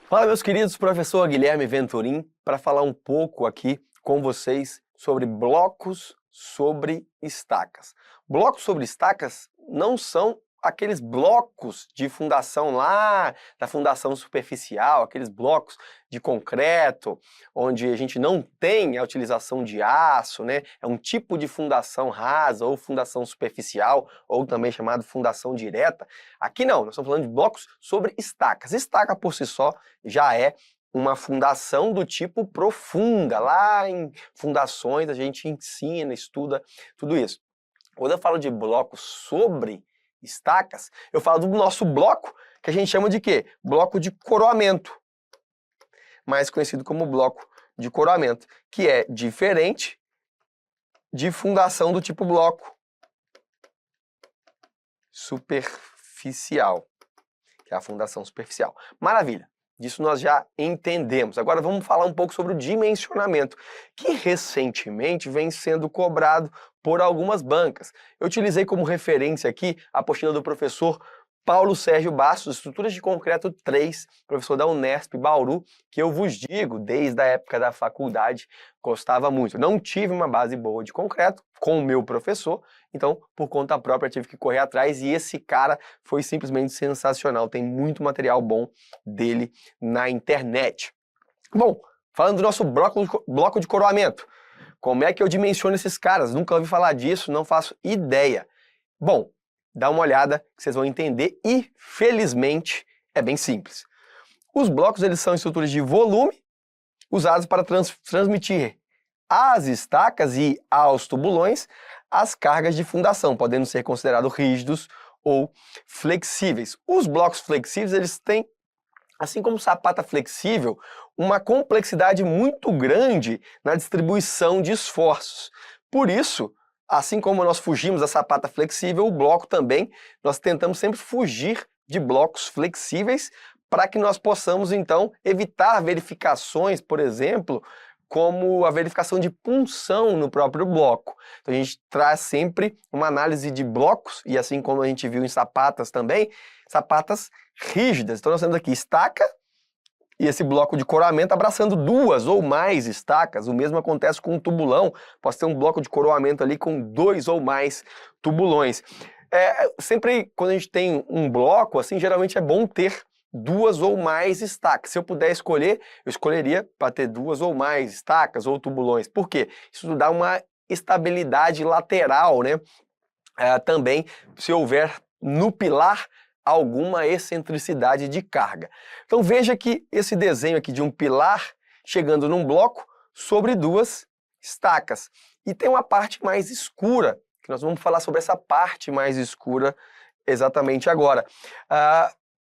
Fala, meus queridos, professor Guilherme Venturim, para falar um pouco aqui com vocês sobre blocos sobre estacas. Blocos sobre estacas não são aqueles blocos de fundação lá da fundação superficial, aqueles blocos de concreto, onde a gente não tem a utilização de aço, né? É um tipo de fundação rasa ou fundação superficial, ou também chamado fundação direta. Aqui não, nós estamos falando de blocos sobre estacas. Estaca por si só já é uma fundação do tipo profunda. Lá em fundações a gente ensina, estuda tudo isso. Quando eu falo de blocos sobre estacas, eu falo do nosso bloco, que a gente chama de quê? Bloco de coroamento, mais conhecido como bloco de coroamento, que é diferente de fundação do tipo bloco superficial, que é a fundação superficial. Maravilha! Disso nós já entendemos. Agora vamos falar um pouco sobre o dimensionamento, que recentemente vem sendo cobrado por algumas bancas. Eu utilizei como referência aqui a apostila do professor Paulo Sérgio Bastos, Estruturas de Concreto 3, professor da Unesp Bauru, que eu vos digo, desde a época da faculdade, gostava muito. Não tive uma base boa de concreto com o meu professor, então, por conta própria, tive que correr atrás e esse cara foi simplesmente sensacional. Tem muito material bom dele na internet. Bom, falando do nosso bloco de coroamento, como é que eu dimensiono esses caras? Nunca ouvi falar disso, não faço ideia. Bom, dá uma olhada que vocês vão entender e, felizmente, é bem simples. Os blocos eles são estruturas de volume usados para transmitir às estacas e aos tubulões as cargas de fundação, podendo ser considerados rígidos ou flexíveis. Os blocos flexíveis eles têm, assim como sapata flexível, uma complexidade muito grande na distribuição de esforços. Por isso, assim como nós fugimos da sapata flexível, o bloco também, nós tentamos sempre fugir de blocos flexíveis para que nós possamos, então, evitar verificações, por exemplo, como a verificação de punção no próprio bloco. Então a gente traz sempre uma análise de blocos, e assim como a gente viu em sapatas também, sapatas rígidas. Então nós temos aqui estaca, e esse bloco de coroamento abraçando duas ou mais estacas. O mesmo acontece com um tubulão. Posso ter um bloco de coroamento ali com 2 ou mais tubulões. Sempre quando a gente tem um bloco, assim, geralmente é bom ter 2 ou mais estacas. Se eu puder escolher, eu escolheria para ter 2 ou mais estacas ou tubulões. Por quê? Isso dá uma estabilidade lateral, né? Também, se houver no pilar alguma excentricidade de carga. Então veja que esse desenho aqui de um pilar chegando num bloco sobre 2 estacas. E tem uma parte mais escura, que nós vamos falar sobre essa parte mais escura exatamente agora.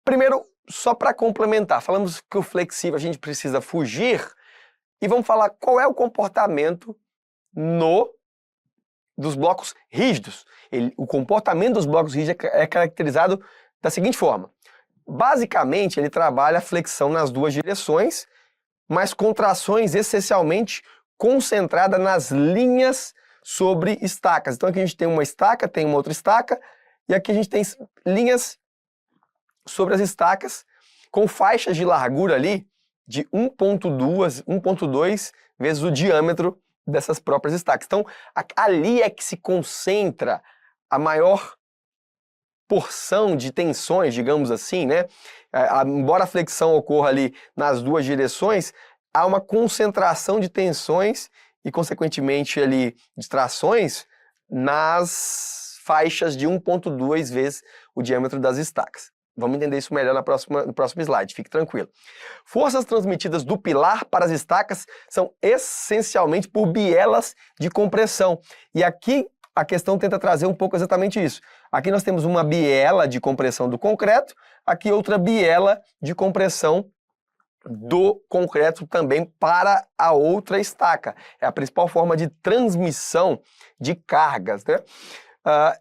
Primeiro, só para complementar, falamos que o flexível a gente precisa fugir e vamos falar qual é o comportamento dos blocos rígidos. O comportamento dos blocos rígidos é caracterizado da seguinte forma. Basicamente, ele trabalha a flexão nas 2 direções, mas contrações essencialmente concentradas nas linhas sobre estacas. Então aqui a gente tem uma estaca, tem uma outra estaca, e aqui a gente tem linhas sobre as estacas com faixas de largura ali de 1,2 vezes o diâmetro dessas próprias estacas. Então ali é que se concentra a maior porção de tensões, digamos assim, né? Embora a flexão ocorra ali nas 2 direções, há uma concentração de tensões e, consequentemente, ali, de trações nas faixas de 1,2 vezes o diâmetro das estacas. Vamos entender isso melhor no próximo slide, fique tranquilo. Forças transmitidas do pilar para as estacas são essencialmente por bielas de compressão. E aqui a questão tenta trazer um pouco exatamente isso. Aqui nós temos uma biela de compressão do concreto, aqui outra biela de compressão do concreto também para a outra estaca. É a principal forma de transmissão de cargas, né?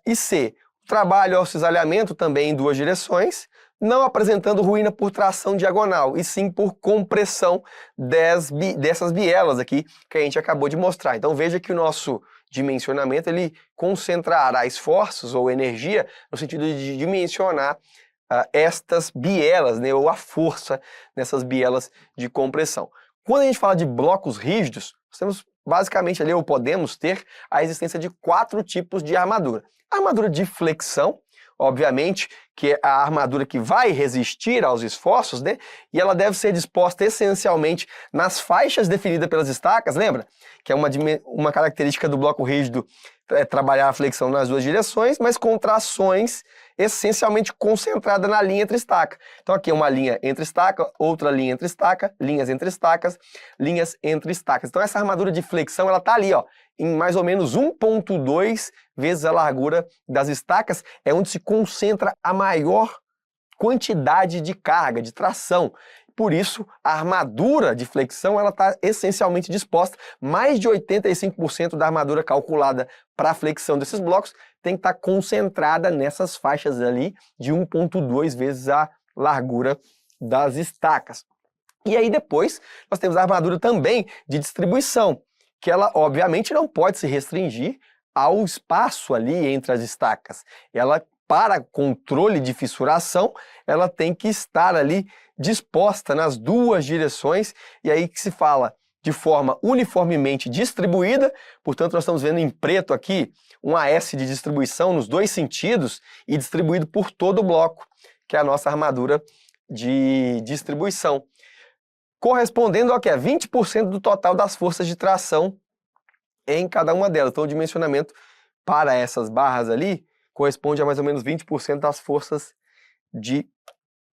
E C, trabalho ao cisalhamento também em 2 direções, não apresentando ruína por tração diagonal, e sim por compressão dessas bielas aqui que a gente acabou de mostrar. Então veja que o nosso dimensionamento ele concentrará esforços ou energia no sentido de dimensionar estas bielas, né, ou a força nessas bielas de compressão. Quando a gente fala de blocos rígidos, nós temos basicamente ali, ou podemos ter, a existência de 4 tipos de armadura. A armadura de flexão, obviamente, que é a armadura que vai resistir aos esforços, né? E ela deve ser disposta essencialmente nas faixas definidas pelas estacas, lembra? Que é uma característica do bloco rígido, trabalhar a flexão nas 2 direções, mas com trações essencialmente concentrada na linha entre estaca. Então aqui é uma linha entre estaca, outra linha entre estaca, linhas entre estacas, linhas entre estacas. Então essa armadura de flexão, ela tá ali, ó, em mais ou menos 1,2 vezes a largura das estacas, é onde se concentra a maior quantidade de carga, de tração. Por isso, a armadura de flexão ela está essencialmente disposta. Mais de 85% da armadura calculada para a flexão desses blocos tem que estar concentrada nessas faixas ali de 1,2 vezes a largura das estacas. E aí depois nós temos a armadura também de distribuição, que ela obviamente não pode se restringir ao espaço ali entre as estacas. Ela, para controle de fissuração, ela tem que estar ali disposta nas 2 direções, e aí que se fala de forma uniformemente distribuída. Portanto, nós estamos vendo em preto aqui um AS de distribuição nos 2 sentidos e distribuído por todo o bloco, que é a nossa armadura de distribuição, correspondendo ao que é 20% do total das forças de tração em cada uma delas. Então o dimensionamento para essas barras ali corresponde a mais ou menos 20% das forças de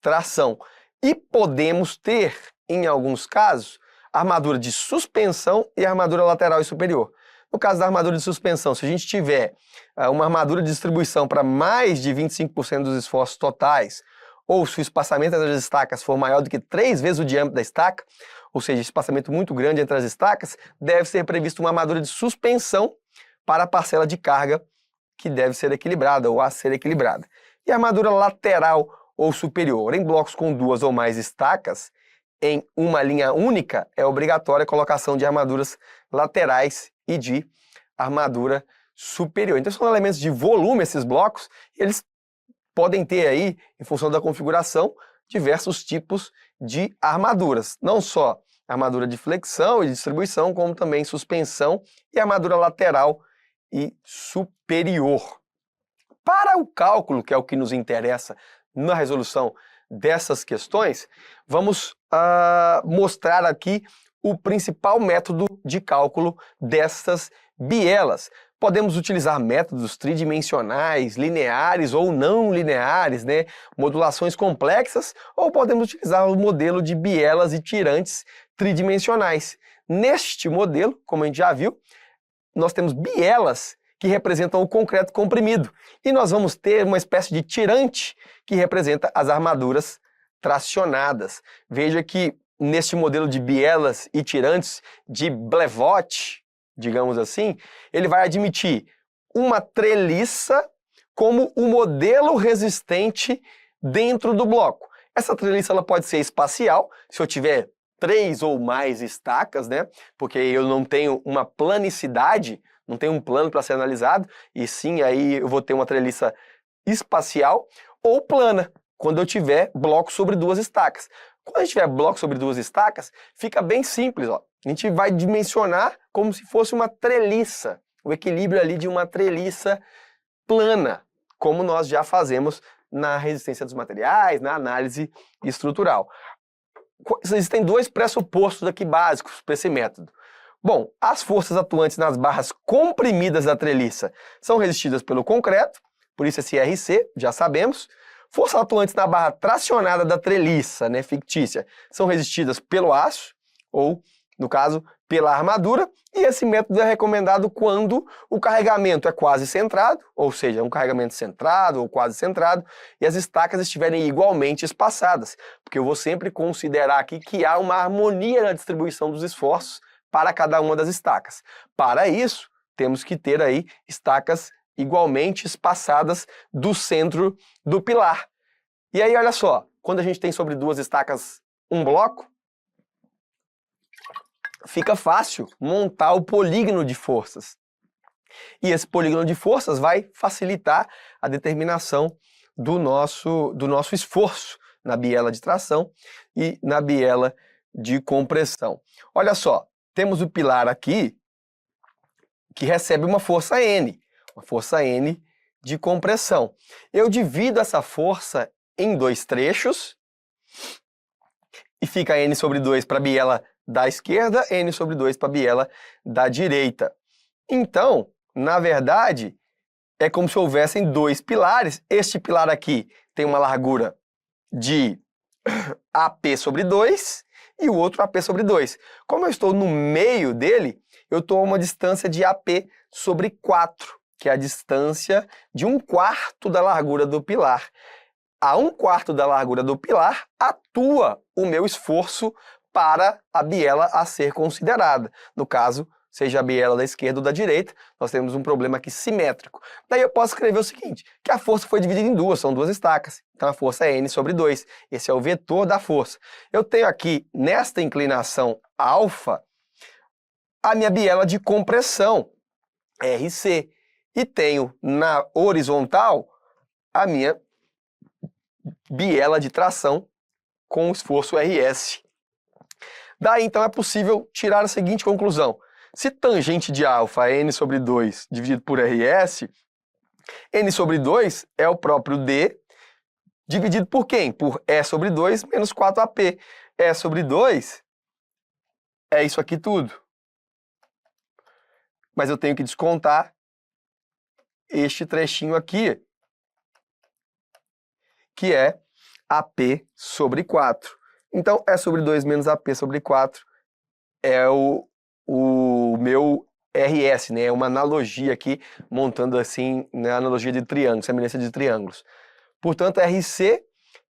tração. E podemos ter, em alguns casos, armadura de suspensão e armadura lateral e superior. No caso da armadura de suspensão, se a gente tiver uma armadura de distribuição para mais de 25% dos esforços totais, ou se o espaçamento entre as estacas for maior do que 3 vezes o diâmetro da estaca, ou seja, espaçamento muito grande entre as estacas, deve ser prevista uma armadura de suspensão para a parcela de carga que deve ser equilibrada ou a ser equilibrada. E a armadura lateral ou superior, em blocos com 2 ou mais estacas, em uma linha única, é obrigatória a colocação de armaduras laterais e de armadura superior. Então são elementos de volume esses blocos, e eles podem ter aí, em função da configuração, diversos tipos de armaduras. Não só armadura de flexão e distribuição, como também suspensão e armadura lateral e superior. Para o cálculo, que é o que nos interessa na resolução dessas questões, vamos mostrar aqui o principal método de cálculo dessas bielas. Podemos utilizar métodos tridimensionais, lineares ou não lineares, né? Modulações complexas, ou podemos utilizar o modelo de bielas e tirantes tridimensionais. Neste modelo, como a gente já viu, nós temos bielas que representam o concreto comprimido, e nós vamos ter uma espécie de tirante que representa as armaduras tracionadas. Veja que neste modelo de bielas e tirantes de Blevott, digamos assim, ele vai admitir uma treliça como o modelo resistente dentro do bloco. Essa treliça ela pode ser espacial, se eu tiver 3 ou mais estacas, né? Porque eu não tenho uma planicidade, não tenho um plano para ser analisado, e sim aí eu vou ter uma treliça espacial, ou plana, quando eu tiver bloco sobre 2 estacas. Quando a gente tiver bloco sobre 2 estacas, fica bem simples, ó. A gente vai dimensionar como se fosse uma treliça, o equilíbrio ali de uma treliça plana, como nós já fazemos na resistência dos materiais, na análise estrutural. Existem 2 pressupostos aqui básicos para esse método. Bom, as forças atuantes nas barras comprimidas da treliça são resistidas pelo concreto, por isso esse RC, já sabemos. Forças atuantes na barra tracionada da treliça, né, fictícia, são resistidas pelo aço, ou, no caso, pela armadura, e esse método é recomendado quando o carregamento é quase centrado, ou seja, um carregamento centrado ou quase centrado, e as estacas estiverem igualmente espaçadas, porque eu vou sempre considerar aqui que há uma harmonia na distribuição dos esforços para cada uma das estacas. Para isso, temos que ter aí estacas igualmente espaçadas do centro do pilar. E aí, olha só, quando a gente tem sobre 2 estacas um bloco, fica fácil montar o polígono de forças. E esse polígono de forças vai facilitar a determinação do nosso esforço na biela de tração e na biela de compressão. Olha só, temos o pilar aqui que recebe uma força N de compressão. Eu divido essa força em dois trechos e fica N sobre 2 para a biela da esquerda, N sobre 2 para a biela da direita. Então, na verdade, é como se houvessem dois pilares. Este pilar aqui tem uma largura de AP sobre 2 e o outro AP sobre 2. Como eu estou no meio dele, eu estou a uma distância de AP sobre 4, que é a distância de 1/4 da largura do pilar. A 1/4 da largura do pilar atua o meu esforço para a biela a ser considerada. No caso, seja a biela da esquerda ou da direita, nós temos um problema aqui simétrico. Daí eu posso escrever o seguinte, que a força foi dividida em duas, são duas estacas. Então a força é N sobre 2. Esse é o vetor da força. Eu tenho aqui, nesta inclinação alfa, a minha biela de compressão, RC. E tenho na horizontal a minha biela de tração com esforço RS. Daí então é possível tirar a seguinte conclusão. Se tangente de alfa é N sobre 2 dividido por RS, N sobre 2 é o próprio D dividido por quem? Por E sobre 2 menos 4AP. E sobre 2 é isso aqui tudo. Mas eu tenho que descontar este trechinho aqui, que é AP sobre 4. Então, E sobre 2 menos AP sobre 4 é o meu RS, né? É uma analogia aqui, montando assim, né, analogia de triângulos, semelhança de triângulos. Portanto, RC,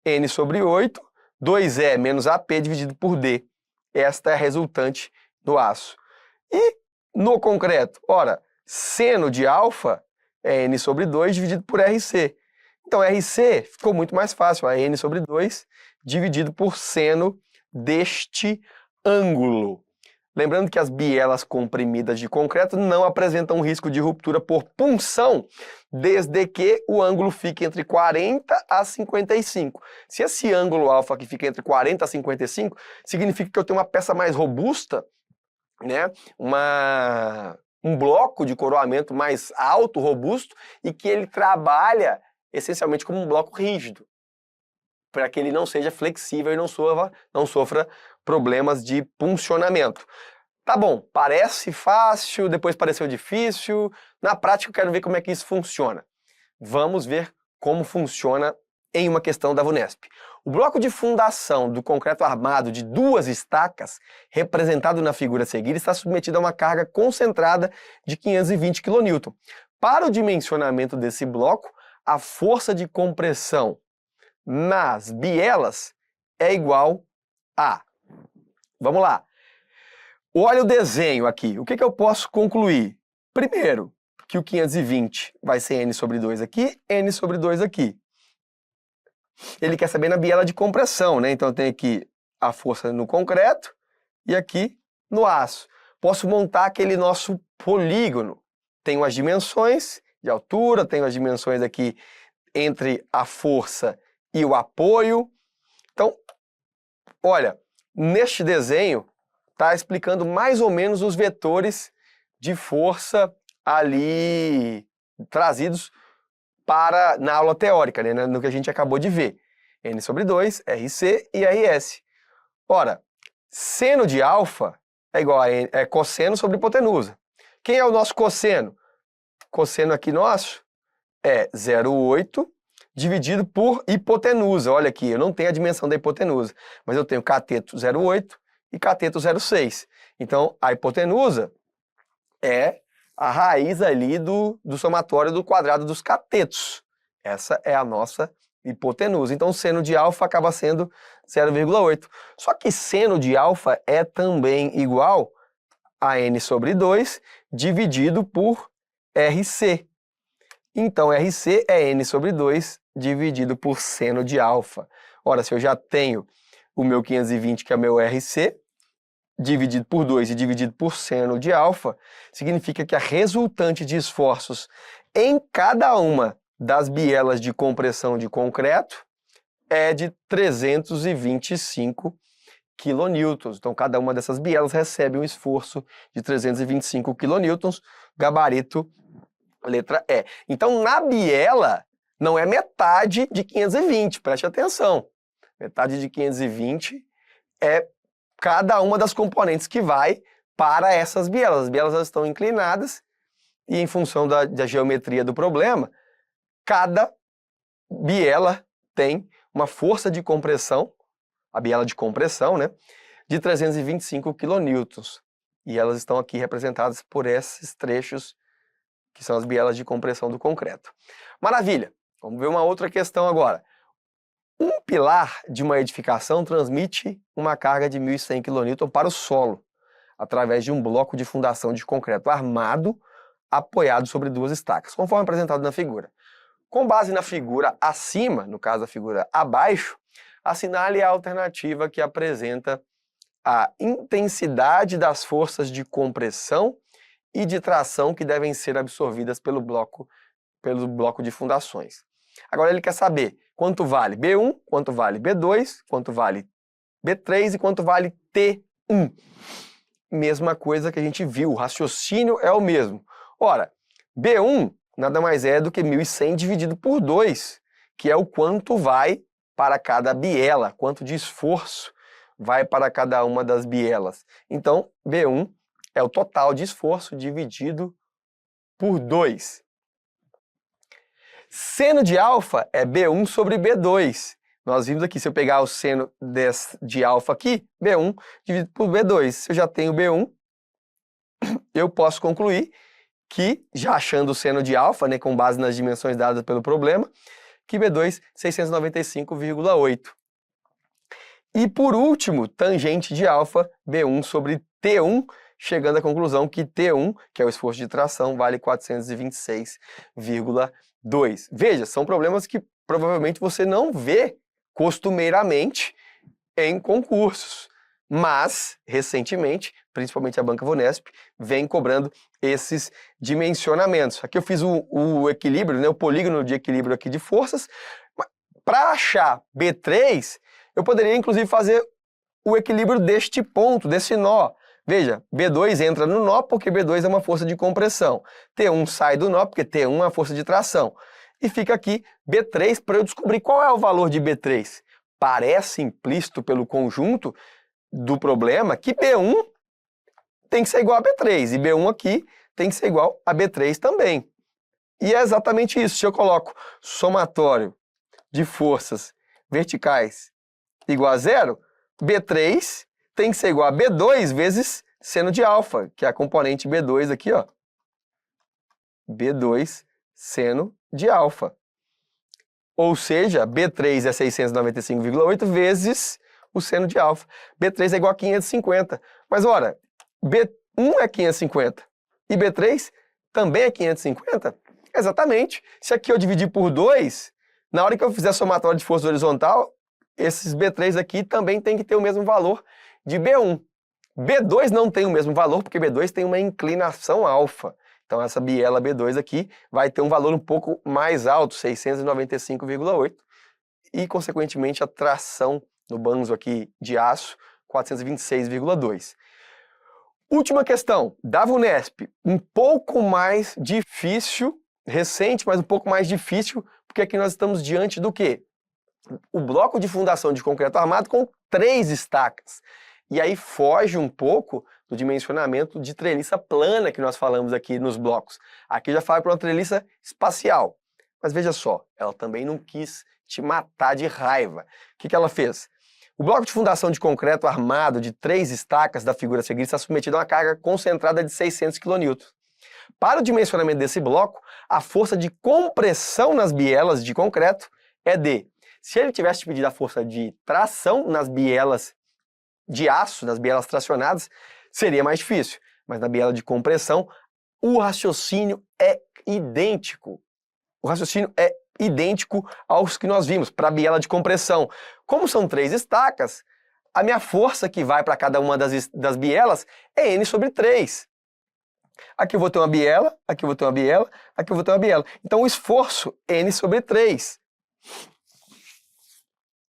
N sobre 8, 2E menos AP dividido por D. Esta é a resultante do aço. E no concreto, ora, seno de alfa é N sobre 2 dividido por RC. Então, RC ficou muito mais fácil, é N sobre 2 dividido por seno deste ângulo. Lembrando que as bielas comprimidas de concreto não apresentam risco de ruptura por punção, desde que o ângulo fique entre 40 a 55. Se esse ângulo alfa aqui fica entre 40 a 55, significa que eu tenho uma peça mais robusta, né? Um bloco de coroamento mais alto, robusto, e que ele trabalha essencialmente como um bloco rígido, para que ele não seja flexível e não sofra problemas de puncionamento. Tá bom, parece fácil, depois pareceu difícil. Na prática eu quero ver como é que isso funciona. Vamos ver como funciona em uma questão da VUNESP. O bloco de fundação do concreto armado de duas estacas, representado na figura a seguir, está submetido a uma carga concentrada de 520 kN. Para o dimensionamento desse bloco, a força de compressão nas bielas é igual a... Vamos lá. Olha o desenho aqui. O que eu posso concluir? Primeiro, que o 520 vai ser N sobre 2 aqui, N sobre 2 aqui. Ele quer saber na biela de compressão, né? Então eu tenho aqui a força no concreto e aqui no aço. Posso montar aquele nosso polígono. Tenho as dimensões de altura, tenho as dimensões aqui entre a força e o apoio. Então, olha, neste desenho está explicando mais ou menos os vetores de força ali trazidos na aula teórica, né, no que a gente acabou de ver. N sobre 2, RC e RS. Ora, seno de alfa é igual a cosseno sobre hipotenusa. Quem é o nosso cosseno? Cosseno aqui nosso é 0,8 dividido por hipotenusa. Olha aqui, eu não tenho a dimensão da hipotenusa, mas eu tenho cateto 0,8 e cateto 0,6. Então, a hipotenusa é a raiz ali do somatório do quadrado dos catetos. Essa é a nossa hipotenusa. Então, o seno de alfa acaba sendo 0,8. Só que seno de alfa é também igual a N sobre 2 dividido por RC. Então, RC é N sobre 2 dividido por seno de alfa. Ora, se eu já tenho o meu 520, que é o meu RC, dividido por 2 e dividido por seno de alfa, significa que a resultante de esforços em cada uma das bielas de compressão de concreto é de 325 kN. Então, cada uma dessas bielas recebe um esforço de 325 kN, gabarito letra E. Então, na biela, não é metade de 520, preste atenção. Metade de 520 é cada uma das componentes que vai para essas bielas. As bielas estão inclinadas e, em função da geometria do problema, cada biela tem uma força de compressão, a biela de compressão, né, de 325 kN. E elas estão aqui representadas por esses trechos que são as bielas de compressão do concreto. Maravilha! Vamos ver uma outra questão agora. Um pilar de uma edificação transmite uma carga de 1.100 kN para o solo, através de um bloco de fundação de concreto armado, apoiado sobre duas estacas, conforme apresentado na figura. Com base na figura acima, no caso a figura abaixo, assinale a alternativa que apresenta a intensidade das forças de compressão e de tração que devem ser absorvidas pelo bloco de fundações. Agora ele quer saber quanto vale B1, quanto vale B2, quanto vale B3 e quanto vale T1. Mesma coisa que a gente viu, o raciocínio é o mesmo. Ora, B1 nada mais é do que 1.100 dividido por 2, que é o quanto vai para cada biela, quanto de esforço vai para cada uma das bielas. Então, B1 é o total de esforço dividido por 2. Seno de alfa é B1 sobre B2. Nós vimos aqui, se eu pegar o seno de alfa aqui, B1 dividido por B2. Se eu já tenho B1, eu posso concluir que, já achando o seno de alfa, né, com base nas dimensões dadas pelo problema, que B2, 695,8. E por último, tangente de alfa, B1 sobre T1, chegando à conclusão que T1, que é o esforço de tração, vale 426,2. Veja, são problemas que provavelmente você não vê costumeiramente em concursos, mas, recentemente, principalmente a Banca Vunesp, vem cobrando esses dimensionamentos. Aqui eu fiz o equilíbrio, né, o polígono de equilíbrio aqui de forças. Para achar B3, eu poderia inclusive fazer o equilíbrio deste ponto, desse nó. Veja, B2 entra no nó porque B2 é uma força de compressão. T1 sai do nó porque T1 é uma força de tração. E fica aqui B3 para eu descobrir qual é o valor de B3. Parece implícito pelo conjunto do problema que B1 tem que ser igual a B3 e B1 aqui tem que ser igual a B3 também. E é exatamente isso. Se eu coloco somatório de forças verticais igual a zero, B3 tem que ser igual a B2 vezes seno de alfa, que é a componente B2 aqui, ó. B2 seno de alfa. Ou seja, B3 é 695,8 vezes o seno de alfa. B3 é igual a 550. Mas, ora, B1 é 550 e B3 também é 550? Exatamente. Se aqui eu dividir por 2, na hora que eu fizer somatório de força horizontal, esses B3 aqui também tem que ter o mesmo valor de B1. B2 não tem o mesmo valor, porque B2 tem uma inclinação alfa. Então essa biela B2 aqui vai ter um valor um pouco mais alto, 695,8, e consequentemente a tração no banzo aqui de aço, 426,2. Última questão, da Vunesp, um pouco mais difícil, recente, mas um pouco mais difícil, porque aqui nós estamos diante do quê? O bloco de fundação de concreto armado com 3 estacas. E aí foge um pouco do dimensionamento de treliça plana que nós falamos aqui nos blocos. Aqui já fala para uma treliça espacial. Mas veja só, ela também não quis te matar de raiva. O que ela fez? O bloco de fundação de concreto armado de 3 estacas da figura a seguir está submetido a uma carga concentrada de 600 kN. Para o dimensionamento desse bloco, a força de compressão nas bielas de concreto é de... Se ele tivesse pedido a força de tração nas bielas de aço, nas bielas tracionadas, seria mais difícil. Mas na biela de compressão, o raciocínio é idêntico. O raciocínio é idêntico aos que nós vimos para a biela de compressão. Como são 3 estacas, a minha força que vai para cada uma das bielas é N sobre 3. Aqui eu vou ter uma biela, aqui eu vou ter uma biela, aqui eu vou ter uma biela. Então o esforço N sobre 3.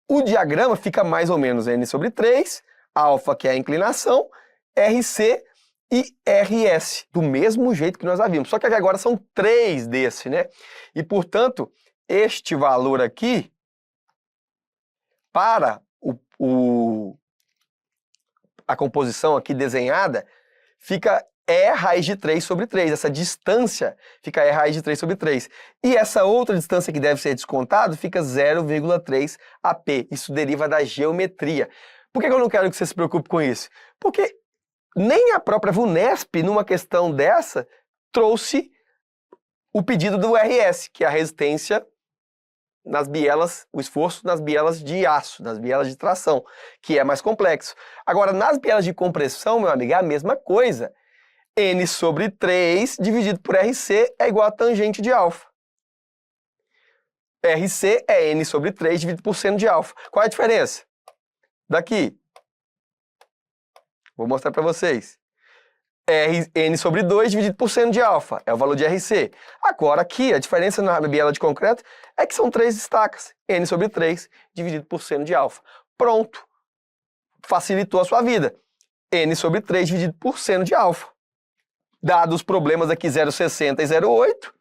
O diagrama fica mais ou menos N sobre 3, alfa que é a inclinação, RC e RS, do mesmo jeito que nós havíamos. Só que aqui agora são 3 desse, né? E portanto, este valor aqui, para a composição aqui desenhada, fica E raiz de 3 sobre 3. Essa distância fica E raiz de 3 sobre 3. E essa outra distância que deve ser descontado fica 0,3 AP. Isso deriva da geometria. Por que eu não quero que você se preocupe com isso? Porque nem a própria VUNESP, numa questão dessa, trouxe o pedido do RS, que é a resistência nas bielas, o esforço nas bielas de aço, nas bielas de tração, que é mais complexo. Agora, nas bielas de compressão, meu amigo, é a mesma coisa. N sobre 3 dividido por RC é igual a tangente de alfa. RC é N sobre 3 dividido por seno de alfa. Qual é a diferença? Daqui. Vou mostrar para vocês. N sobre 2 dividido por seno de alfa, é o valor de RC. Agora aqui, a diferença na biela de concreto é que são 3 estacas. N sobre 3 dividido por seno de alfa. Pronto. Facilitou a sua vida. N sobre 3 dividido por seno de alfa. Dados os problemas aqui 0,60 e 0,8,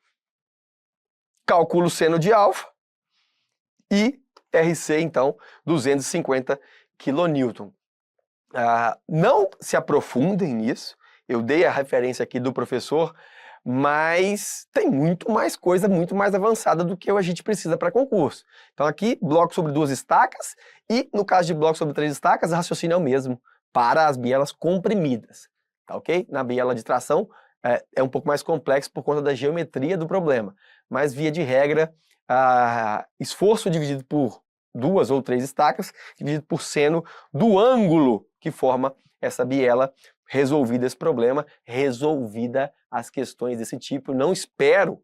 calculo o seno de alfa e RC, então, 250 kN. Não se aprofundem nisso, eu dei a referência aqui do professor, mas tem muito mais coisa, muito mais avançada do que a gente precisa para concurso. Então aqui, bloco sobre 2 estacas e, no caso de bloco sobre 3 estacas, o raciocínio é o mesmo para as bielas comprimidas. Tá ok? Na biela de tração é um pouco mais complexo por conta da geometria do problema, mas via de regra, esforço dividido por 2 ou 3 estacas, dividido por seno do ângulo que forma essa biela, resolvido esse problema, resolvida as questões desse tipo. Não espero,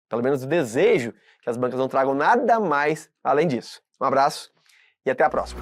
pelo menos desejo, que as bancas não tragam nada mais além disso. Um abraço e até a próxima.